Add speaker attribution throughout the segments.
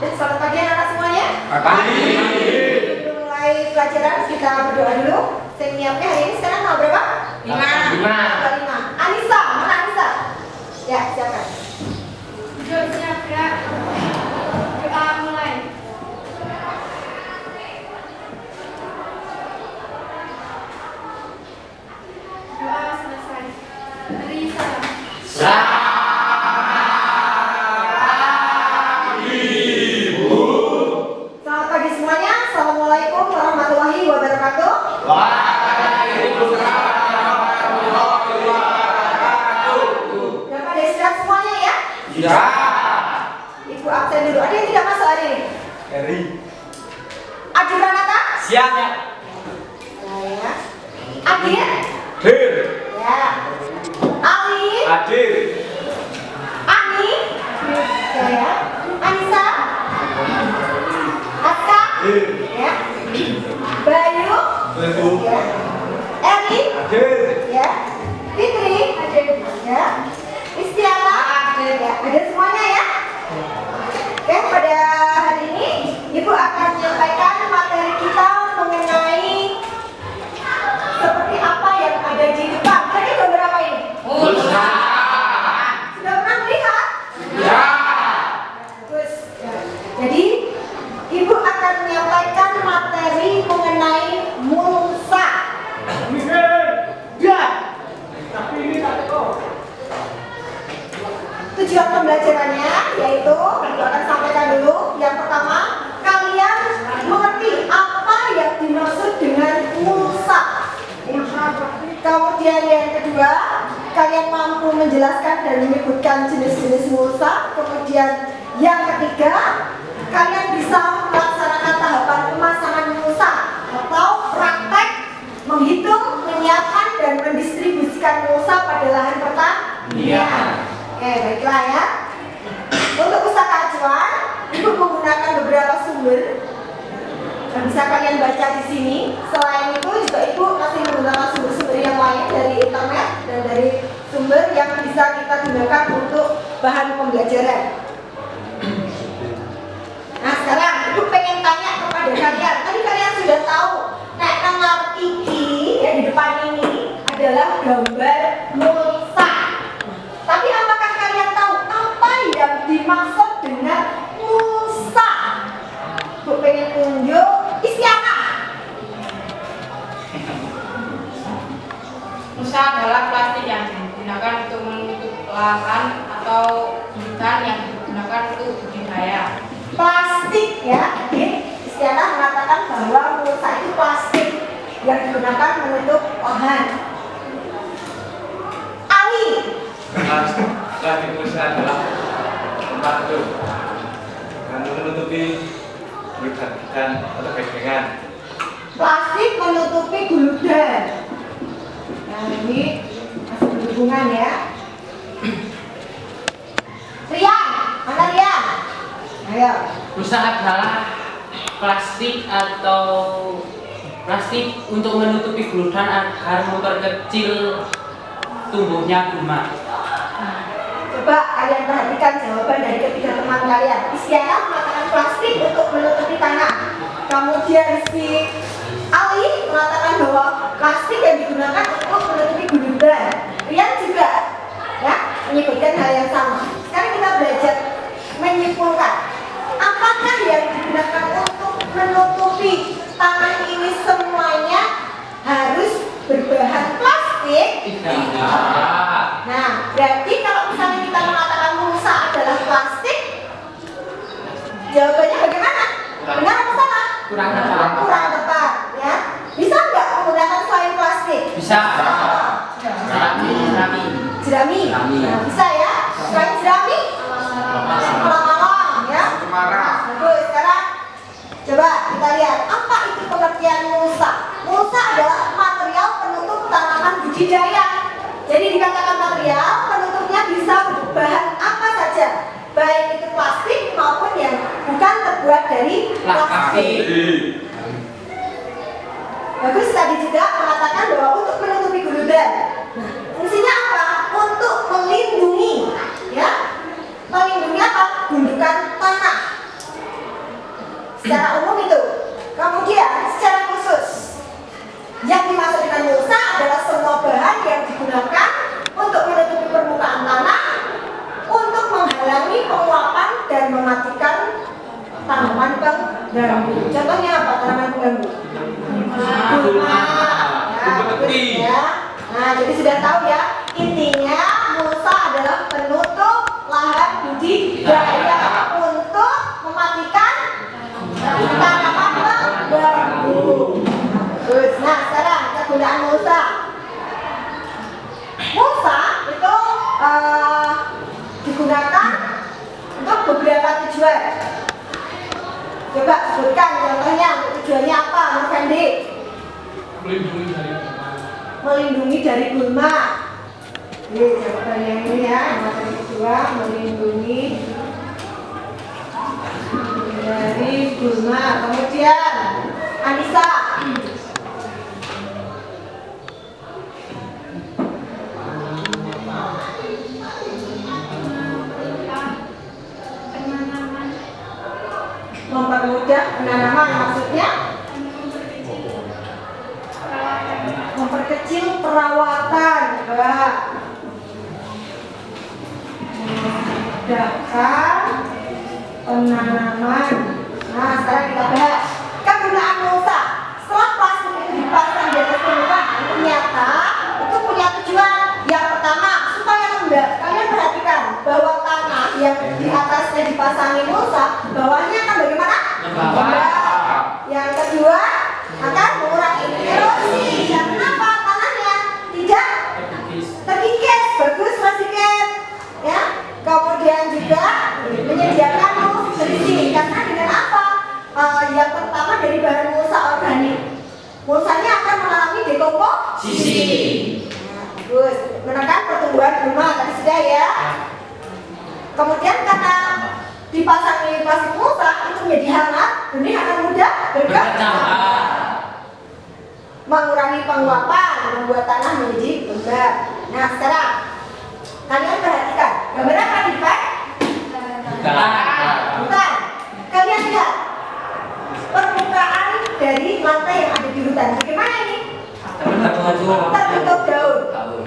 Speaker 1: Dan selamat pagi anak-anak semuanya.
Speaker 2: Pagi.
Speaker 1: Sebelum mulai pelajaran kita berdoa dulu. Saya nyiapnya hari ini sekarang tanggal berapa? 5. Anissa, mana Anissa? Ya, silakan.
Speaker 3: Siap ya. Doa mulai. Doa selesai. Beri salam.
Speaker 1: Selamat pagi semuanya. Assalamualaikum warahmatullahi wabarakatuh.
Speaker 2: Waalaikumsalam warahmatullahi wabarakatuh.
Speaker 1: Sudah pada istirahat semuanya ya?
Speaker 2: Ya.
Speaker 1: Ibu absen dulu. Ada yang tidak masuk hari ini?
Speaker 2: Eri.
Speaker 1: Adi Pranata?
Speaker 2: Siap ya.
Speaker 1: Ya. Adit?
Speaker 2: Dir.
Speaker 1: Ya. Ali?
Speaker 2: Hadir.
Speaker 1: Ani? Ya. Anissa? Aska?
Speaker 2: Dir.
Speaker 1: Ya. Bayu?
Speaker 2: Tunggu.
Speaker 1: Ya. Eri?
Speaker 2: Hadir.
Speaker 1: Ya. Fitri? Ya. Istiana? Ya. Ada semuanya ya? Oke, pada hari ini Ibu akan menyampaikan materi kita mengenai seperti apa yang ada di depan. Tadi gambar apa ini?
Speaker 2: Pulsa.
Speaker 1: Sudah pernah melihat?
Speaker 2: Ya.
Speaker 1: Bagus. Ya. Jadi Ibu akan menyampaikan materi mengenai mulsa. Dan tujuan pembelajarannya yaitu Ibu akan sampaikan dulu. Yang pertama, kalian mengerti apa yang dimaksud dengan mulsa. Kemudian yang kedua, kalian mampu menjelaskan dan menyebutkan jenis-jenis mulsa. Kemudian yang ketiga, kalian bisa melaksanakan tahapan pemasangan mulsa atau praktek menghitung, menyiapkan dan mendistribusikan mulsa pada lahan pertanian. Oke, baiklah ya. Untuk pustaka acuan, Ibu menggunakan beberapa sumber yang bisa kalian baca di sini. Selain itu juga Ibu masih menggunakan sumber-sumber yang lain dari internet dan dari sumber yang bisa kita gunakan untuk bahan pembelajaran. Nah, sekarang Ibu pengen tanya kepada kalian. Tadi kalian sudah tahu, nek tengah iki yang di depan ini adalah gambar mulsa. Tapi apakah kalian tahu apa yang dimaksud dengan mulsa? Bu pengen tunjuk Istiana.
Speaker 4: Mulsa adalah plastik yang digunakan untuk menutup lahan atau hutan yang digunakan untuk budidaya.
Speaker 1: Plastik ya. Jadi Istiana mengatakan bahwa mulsa itu plastik yang digunakan menutup lahan. Ali.
Speaker 2: Plastik pulsa adalah tempat untuk menutupi guludan atau pegangan.
Speaker 1: Plastik menutupi guludan. Nah ini masih berhubungan ya. Rian, mana Rian? Ayo.
Speaker 5: Pulsa adalah plastik atau plastik untuk menutupi guludan agar memperkecil tumbuhnya gulma.
Speaker 1: Coba kalian perhatikan jawaban dari ketiga teman kalian. Istiana mengatakan plastik untuk menutupi tanah. Kemudian si Ali mengatakan bahwa plastik yang digunakan untuk menutupi guludan. Rian juga ya menyebutkan hal yang sama. Sekarang kita belajar menyimpulkan apakah yang digunakan untuk menutupi tanah ini semuanya harus berbahan plastik? Nah, berarti kalau misalnya kita mengatakan mulsa adalah plastik, jawabannya bagaimana? Benar atau salah?
Speaker 5: Kurang tepat.
Speaker 1: Kurang tepat, ya. Bisa nggak menggunakan selain plastik?
Speaker 5: Bisa. Jerami.
Speaker 1: Jerami. Nah, bisa ya. Selain jerami? Malang-malang, ya. Bagus. Sekarang coba kita lihat apa itu pengertian mulsa. Mulsa adalah material penutup tanaman budidaya. Jadi dikatakan material penutupnya bisa bahan apa saja, baik itu plastik maupun yang bukan terbuat dari plastik. Bagus, tadi juga mengatakan bahwa untuk menutupi guludan. Nah, fungsinya apa? Untuk melindungi, ya, melindungi apa? Gundukan tanah. secara umum itu. Kemudian secara khusus yang dimaksud dengan mulsa adalah semua bahan yang digunakan untuk menutupi permukaan tanah untuk menghalangi penguapan dan mematikan tanaman pengganggu. Contohnya apa tanaman pengganggu? Gulma. Ya, bagus ya. Nah, jadi sudah tahu ya, intinya mulsa adalah penutup lahan budidaya untuk mematikan tanaman pengganggu. Bagus. Nah, sekarang kegunaan mulsa. Mulsa itu digunakan untuk beberapa tujuan. Coba sebutkan contohnya, tujuannya apa, Mas Fendi? Melindungi dari gulma. Ini jawabannya ini ya, materi kedua, melindungi dari gulma. Kemudian Anissa. Mempermudah penanaman, maksudnya memperkecil perawatan, memudahkan penanaman. Nah, sekarang kita bahas kegunaan mulsa. Setelah plastik itu dipasang di atas permukaan, ternyata itu punya tujuan. Yang pertama, supaya lembab. Kalian perhatikan bahwa tanah yang di atasnya dipasangi mulsa, bawahnya akan bagaimana? Lembab. Yang kedua, akan mengurangi erosi. Dan kenapa tanahnya tidak terkikis? Bagus, Mas Iket. Ya. Kemudian juga menyediakan nutrisi. Karena dengan apa? Yang pertama dari bahan mulsa organik. Mulsanya akan mengalami dekomposisi. Bagus. Menekan pertumbuhan gulma tadi sudah ya. Kemudian karena dipasangi plastik mulsa itu menjadi hangat, benih akan mudah berkembang. Mengurangi penguapan, membuat tanah menjadi lembab. Nah, sekarang kalian perhatikan gambar apa di depan? Bukan. Kalian lihat permukaan dari lantai yang ada di hutan. Bagaimana ini? Tertutup daun.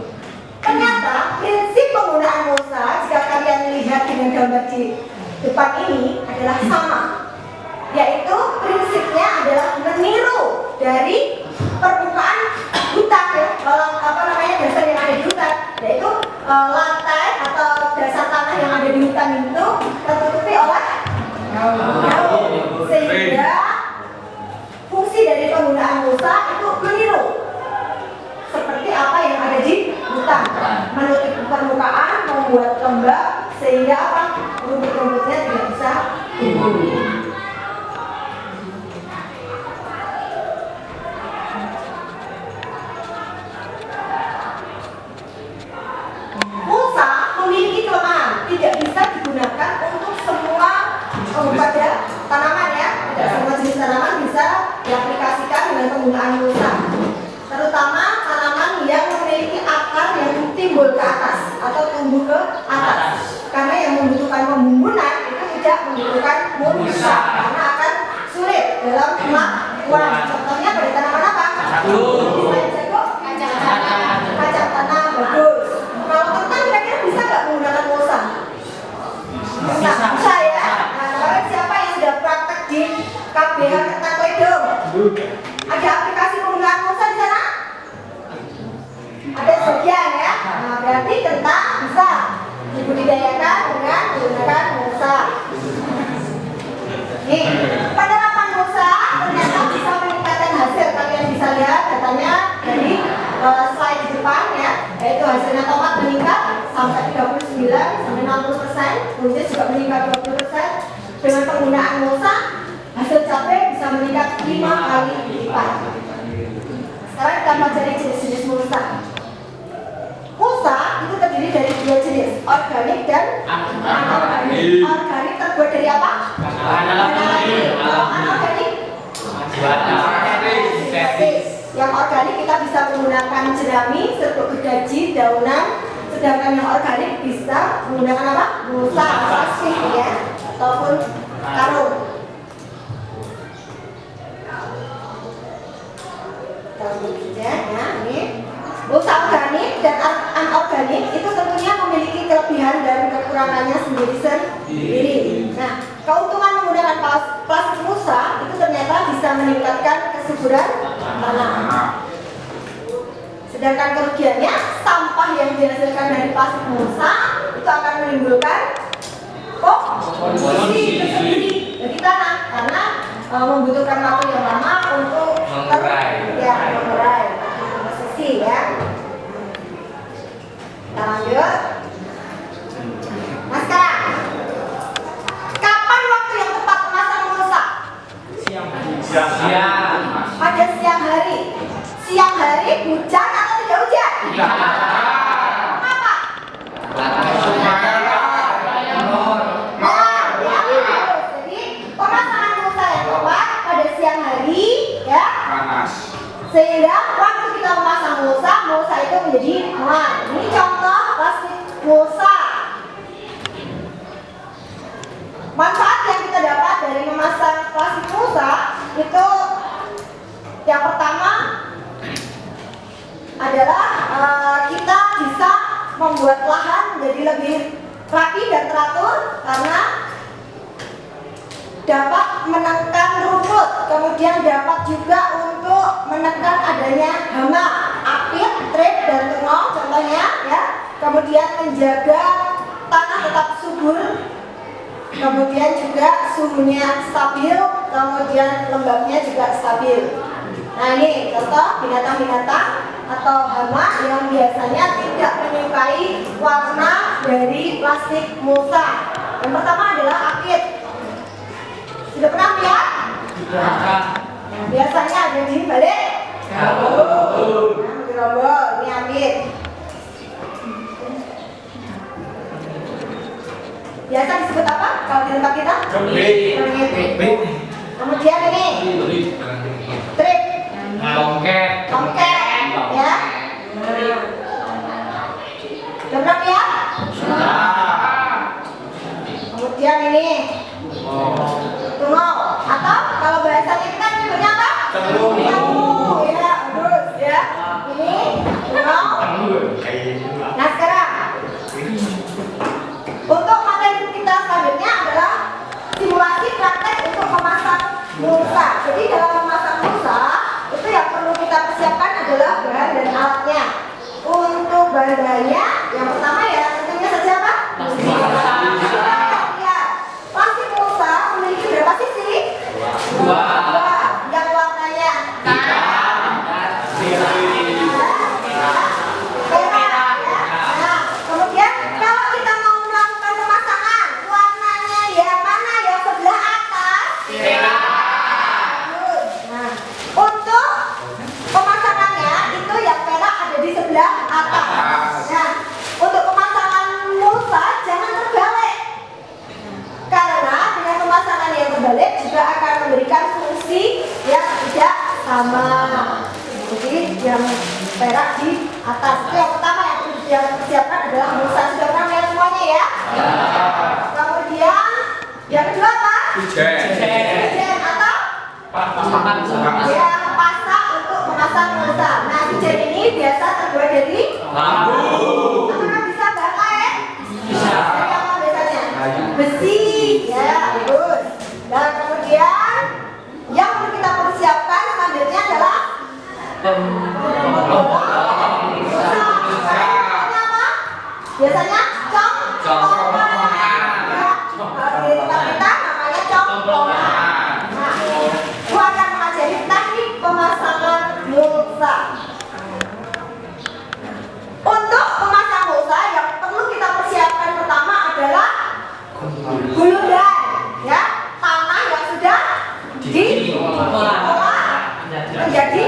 Speaker 1: Ternyata prinsip penggunaan mulsa jika kalian lihat dengan gambar di depan ini adalah sama, yaitu prinsipnya adalah meniru dari permukaan hutan ya, dasar yang ada di hutan, yaitu lantai atau dasar tanah yang ada di hutan itu tertutupi oleh daun, sehingga fungsi dari penggunaan mulsa itu meniru seperti apa yang ada di hutan, menutupi permukaan, membuat lembab sehingga apa, rumput-rumputnya tidak bisa tumbuh. Mulsa memiliki kelemahan, tidak bisa digunakan untuk semua pada tanaman ya, tidak semua jenis tanaman bisa diaplikasikan dengan penggunaan mulsa. Terutama tanaman yang memiliki akar yang timbul ke atas atau tumbuh ke atas. Karena yang membutuhkan pembumbunan itu tidak membutuhkan mulsa karena akan sulit dalam pengakuan. Contohnya pada tanaman apa? Selain jago, kacang tanah bagus. Kalau kentang kira-kira bisa nggak menggunakan mulsa? Bisa ya. Nah, kalau siapa yang sudah praktek di KBH Kentang Ledong? Ada aplikasi penggunaan mulsa di sana? Ada sebagian ya. Nah, berarti kentang bisa dibudidayakan dengan menggunakan mulsa. Nih, penerapan mulsa ternyata bisa meningkatkan hasil. Kalian bisa lihat datanya dari slide di depan ya, yaitu hasilnya tomat meningkat sampai 39 sampai 60%, buncis juga meningkat 20%. Dengan penggunaan mulsa, hasil cabai bisa meningkat 5 kali lipat. Sekarang kita pelajari jenis-jenis mulsa. Mulsa itu terdiri dari dua jenis, organik dan anorganik. Organik terbuat dari apa? Kalau anorganik? Yang organik kita bisa menggunakan jerami, serbuk gergaji, daunan. Sedangkan yang organik bisa menggunakan apa? Mulsa plastik ya, ataupun karung. Mulsa organik dan anorganik itu tentunya memiliki kelebihan dan kekurangannya sendiri-sendiri. Nah, keuntungan menggunakan plastik mulsa itu ternyata bisa meningkatkan kesuburan tanah. Sedangkan kerugiannya, sampah yang dihasilkan dari plastik mulsa itu akan menimbulkan polusi tersendiri bagi tanah karena membutuhkan waktu yang lama untuk mengurai posisi ya. Kita lanjut. Nah sekarang, kapan waktu yang tepat memasang mulsa?
Speaker 5: Siang.
Speaker 1: Pada siang hari. Siang hari hujan atau tidak hujan? Kenapa? Jadi pemasangan mulsa yang tepat pada siang hari ya. Sehingga waktu kita memasang mulsa itu menjadi aman. Ini contoh plastik mulsa. Manfaat yang kita dapat dari memasang plastik mulsa itu yang pertama adalah kita bisa membuat lahan menjadi lebih rapi dan teratur karena dapat menekan rumput, kemudian dapat juga untuk menekan adanya hama, apit, trip, dan tungau contohnya ya. Kemudian menjaga tanah tetap subur, kemudian juga suhunya stabil, kemudian lembabnya juga stabil. Nah ini contoh binatang-binatang atau hama yang biasanya tidak menyukai warna dari plastik mulsa. Yang pertama adalah apit. Sudah pernah lihat? Biasanya ada di balik gerombol. Ini apit. Biasa disebut apa kalau di tempat kita? Kermit. Kemudian ini trip.
Speaker 5: Tongket.
Speaker 1: Ya. Sudah pernah lihat? Kemudian ini tungau atau kalau bahasanya kita nyebutnya apa? Temu. Ya, bagus ya. Ini tungau. Nah sekarang untuk materi kita selanjutnya adalah simulasi praktek untuk memasang mulsa. Jadi dalam memasang mulsa itu yang perlu kita persiapkan adalah bahan dan alatnya. Untuk bahan-bahannya yang pertama ya tentunya saja apa? Plastik mulsa memiliki berapa sisi? Dua. Yang warnanya merah ya. Nah, kemudian kalau kita mau melakukan pemasangan, warnanya yang mana? Yang sebelah atas. Nah, untuk pemasangannya itu yang perak ada di sebelah atas. Nah, untuk pemasangan mulsa jangan terbalik. Karena dengan pemasangan yang terbalik juga akan memberikan fungsi yang tidak sama. Jadi yang perak di atas. Itu yang pertama yang perlu dipersiapkan adalah mulsa. Sudah pernah lihat semuanya ya? Kemudian yang kedua apa? Hujan atau? Ya, pasak untuk memasang mulsa. Nah, hujan ini biasa terbuat dari apakah bisa bahan? Bisa. Dari apa biasanya? Besi. Ya, bagus. Dan kemudian yang perlu kita persiapkan selanjutnya adalah apa? Biasanya congkloman. Ya, kalau di tempat kita namanya congkloman. Nah, gua akan mengajari teknik pemasangan mulsa. Untuk memasang mulsa yang perlu kita persiapkan pertama adalah gulungan, ya, tanah yang sudah diolah menjadi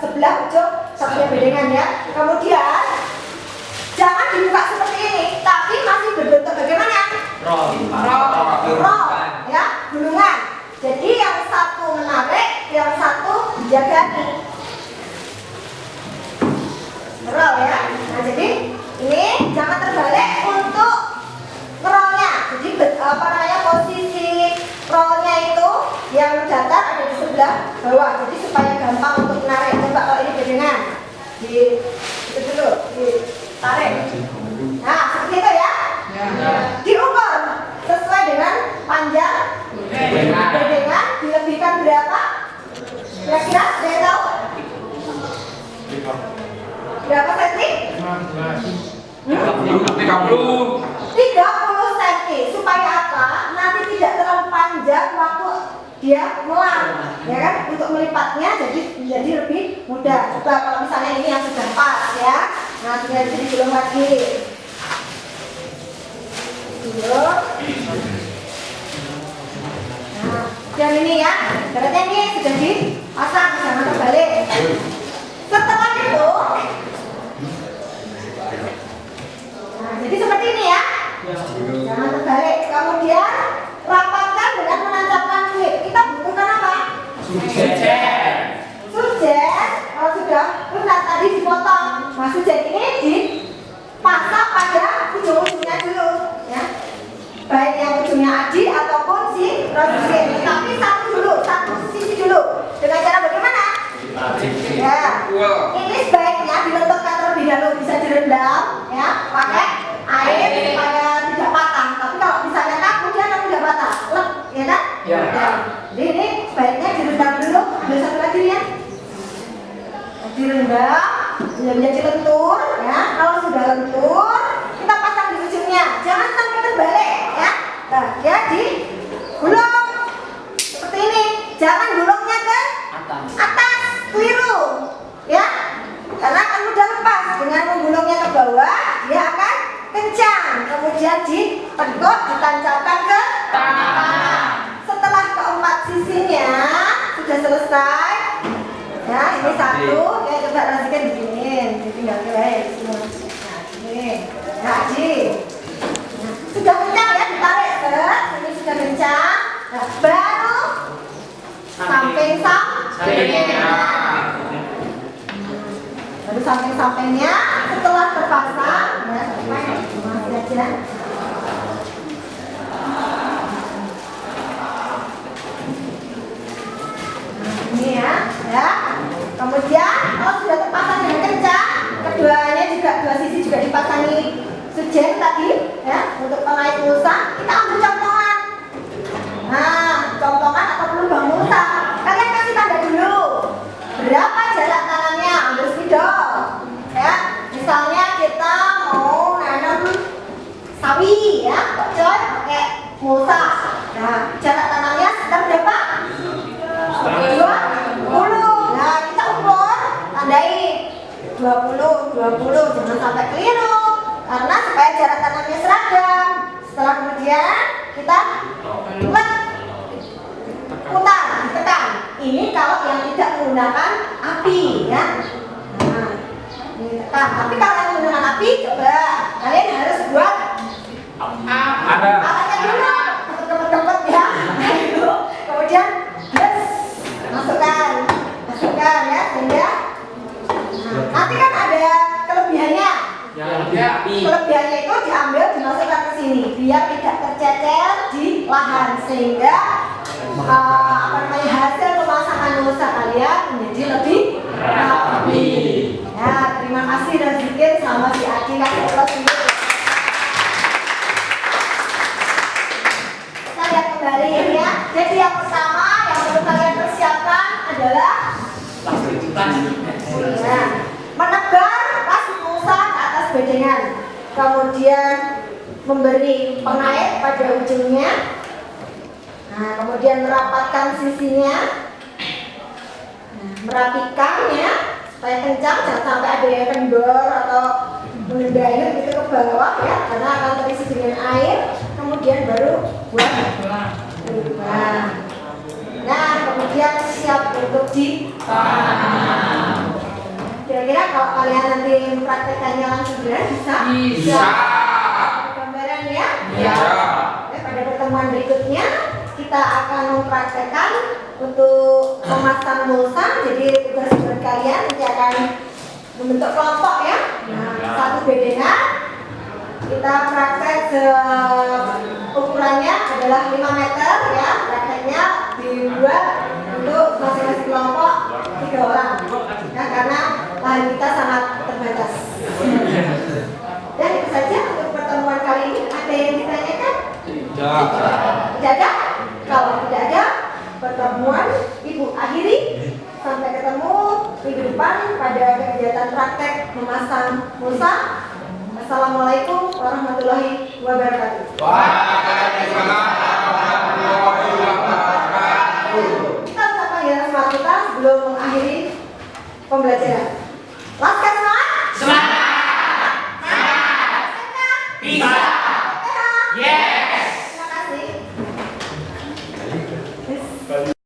Speaker 1: sebelah ujung satunya bedengan ya. Kemudian jangan dibuka seperti ini, tapi masih berbentuk bagaimana? Roll, ya, gulungan. Jadi yang satu menarik, yang satu menjagani. Roll ya. Nah jadi ini jangan terbalik untuk rollnya. Jadi posisi rollnya itu yang datar ada di sebelah bawah. Jadi supaya gampang untuk menarik. Coba kalau ini bedengan, itu dulu, ditarik. Nah seperti itu ya. Diukur sesuai dengan panjang bedengan. Dilebihkan berapa? Kira-kira ada yang tahu? Berapa senti?
Speaker 5: 30.
Speaker 1: 30 cm. Supaya apa? Nanti tidak terlalu panjang waktu dia melang, ya kan? Untuk melipatnya jadi lebih mudah. Coba kalau misalnya ini yang sudah pas ya. Nah, tinggal jadi gulung lagi. Gulung. Nah, yang ini ya. Berarti ini sudah dipasang, jangan terbalik. Setelah itu, nah, jadi seperti ini ya. Jangan terbalik. Kemudian rapatkan dengan menancapkan klip. Kita butuhkan apa?
Speaker 5: Sujen.
Speaker 1: Sujen. Kalau sudah benar tadi dipotong. Nah, sujen ini dipasang pada ujung-ujungnya dulu, ya. Baik yang ujungnya Adi ataupun si Rosin. Tapi satu sisi dulu. Dengan cara bagaimana? Ya. Ini sebaiknya dilentutkan terlebih dahulu, bisa direndam ya pakai air supaya tidak patah. Tapi kalau misalnya kaku dia akan tidak patah, ya kan? Ya. Jadi ini sebaiknya direndam dulu. Ambil satu lagi ya. Direndam, menjadi lentur ya. Kalau sudah lentur, kita pasang di ujungnya. Jangan sampai terbalik ya. Nah, ya digulung seperti ini. Jangan gulungnya ke atas, keliru ya, karena akan mudah lepas. Dengan menggulungnya ke bawah dia akan kencang, kemudian diteguk, ditancapkan ke tanah. Setelah keempat sisinya sudah selesai ya, ini satu ya, coba rasakan begini, tinggal kira semua. Nah ini nah, sudah kencang ya, ditarik ini sudah kencang. Nah, baru samping-sampingnya. Baru samping-sampingnya setelah terpasang ya, masih aja. Nah, ini ya. Kemudian kalau sudah terpasang dengan kencang, keduanya juga, dua sisi juga dipasangi sujen tadi ya, untuk pengait mulsa. Kita ambil contohan. Nah, contohan atau lubang mulsa. Kalian kasih tanda dulu. Berapa jarak tanamnya? Ambil spidol. Ya, misalnya kita mau nanam sawi ya, coy, pakai mulsa. Nah, jarak tanamnya sekitar berapa? 20. Nah, kita ukur, tandai 20, jangan sampai keliru. Karena supaya jarak tanamnya seragam. Setelah kemudian kita putar, ditekan. Ini kalau yang tidak menggunakan api ya. Nah, ini tekan. Tapi kalau yang menggunakan api, coba kalian harus buat alatnya dulu, kepet-kepet ya. Kemudian masukkan ya, sehingga nanti kan ada kelebihannya. Kelebihannya itu diambil, dimasukkan ke sini biar tidak tercecer di lahan, sehingga hasil pemasangan mulsa kalian menjadi lebih rapi. Ya, terima kasih dan zikir sama si Adi kasih terus dulu. Kita lihat kembali ya. Jadi yang pertama yang perlu kalian persiapkan adalah menebar pas mulsa ke atas bedengan, kemudian memberi pengait pada ujungnya. Nah, kemudian merapatkan sisinya, merapikannya supaya kencang, jangan sampai ada yang kendor atau mengendayung gitu ke bawah ya, karena akan terisi dengan air. Kemudian baru buat lubang. Nah, kemudian yang siap untuk ditanam. Kira-kira kalau kalian nanti mempraktekannya langsung bisa?
Speaker 5: Bisa.
Speaker 1: Gambaran ya?
Speaker 5: Ya.
Speaker 1: Oke, pada pertemuan berikutnya kita akan mempraktekkan untuk memasang mulsa. Jadi tugas buat kalian nanti akan membentuk kelompok ya. Nah, satu bedengan kita praktek ukurannya adalah 5 meter ya. Prakteknya dibuat untuk masing-masing kelompok 3 orang ya, karena lahan kita sangat terbatas. Dan itu saja untuk pertemuan kali ini. Ada yang ditanyakan? Tidak ada? Kalau tidak ada, pertemuan Ibu akhiri. Sampai ketemu minggu depan pada kegiatan praktek memasang mulsa. Assalamualaikum warahmatullahi wabarakatuh.
Speaker 5: Waalaikumsalam warahmatullahi wabarakatuh.
Speaker 1: Kita ucapkan ya kita sebelum mengakhiri